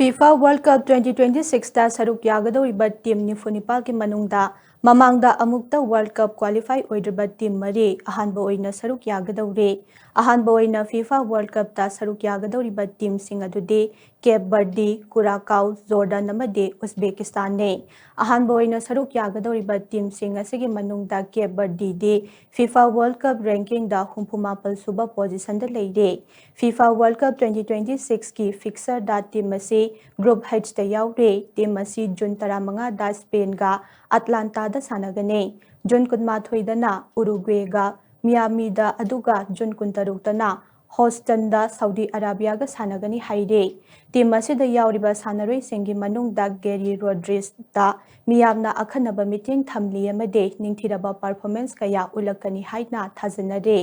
FIFA World Cup 2026 saruk yagadoriba team Nifunipal ki manungda mamangda amukta World Cup qualify oidriba team mari ahanba oina saruk yagadore ahanba oina FIFA World Cup ta saruk yagadoriba team sing adude Cape Verde, Curacao, Jordan amade Uzbekistan ne ahanba oina saruk yagadoriba team sing asigi manungda Cape Verde de FIFA World Cup ranking da humpumapal suba position da leire FIFA World Cup 2026 ki fixer da team masi Group H da yaure team masi June 15 da Spain ga Atlanta da sanagane June 13 dana Uruguay ga Miami da aduga June 16 dana Houston da Saudi Arabia ga sanagani haire team masi da yauriba sanaroi singi manung da Gary Rodriguez da miyamna akhanaba meeting thamli amade ningthiraba performance kaya ulakani haina thajanare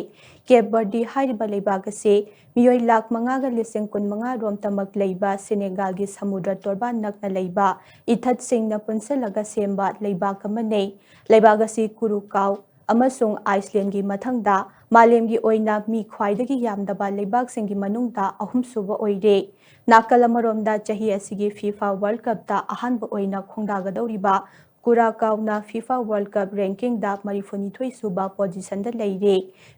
Cape Verde hairiba leibaga se miyoi lakh mangaga lising kun manga rom tamak leiba Senegal gi samudra torba nakna leiba ithat singna punselaga semba leiba kamane leibaga si Curacao amasung Iceland gi mathangda malem gi oina mi khwaidagi yamdaba leibak singi manungda ahum suba oire nakal amaromda chahi asigi FIFA World Cup ta ahanba oina khongdagadoriba Curacao na FIFA World Cup ranking da Marifuni suba position da leire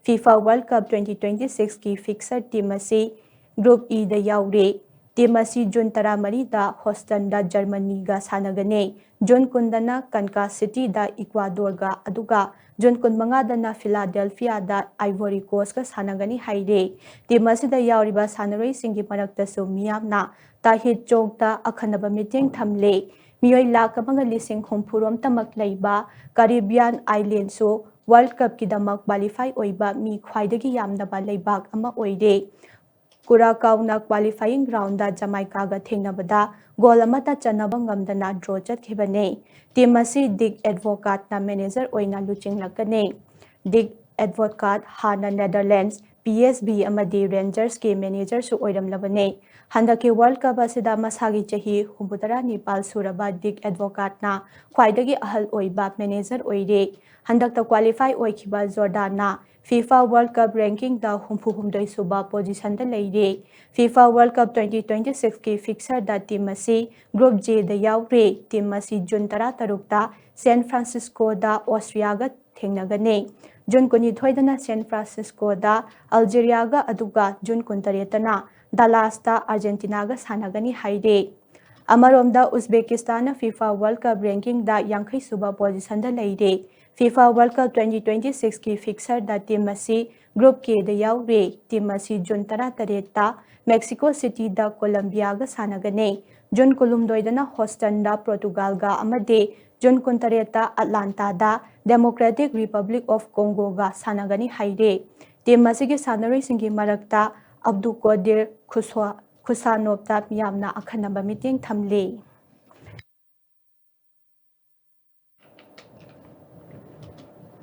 FIFA World Cup 2026 ki fixer team asi Group E da yaure team asi June 13 da Houston da Germany ga sanagane June 10 dana Kansas City da Ecuador ga aduga June 15 dana Philadelphia da Ivory Coast ga sanagani haire team asi da yauriba sanaroi singi marakta su miyamna tahit chok da akhanaba meeting thamle miyoi lakh amanga lising humpurom tamak leiba Caribbean Island so World Cup ki damak qualify oiba mi khwaidagi yamnaba leibak ama oire Curacao na qualifying round da Jamaica ga thengnabada goal amata chanaba ngamdana draw chathibane team asi Dick Advocaat na manager oina luchinglakane Dick Advocaat hana Netherlands PSV amadi Rangers ke manager su oiramlabane handaki World Cup asida masagi chahi 69 suraba Dick Advocaat na khwaidagi ahal oiba manager oire handakta qualify oikhiba Jordan na FIFA World Cup ranking da humdoi suba position da leire FIFA World Cup 2026 ki fixer da team asi Group J da yaure team asi June 13 da San Francisco da Austria ga thengnagane June 12 dana San Francisco da Algeria ga aduga June 13 dana Dallas da Argentina ga sanagani haire Amaromda Uzbekistan na FIFA World Cup ranking da 50 suba position da leire FIFA World Cup 2026 ki fixer da team asi Group K da yaure team asi June 13 da Mexico City da Colombia ga sanagane June 12 dana Houston da Portugal ga amade June 13 da Atlanta da Democratic Republic of Congo ga sanagani haire team asi gi sanaroi singi marakta Abdul Qadir Khusanov da miyamna akhanaba meeting thamle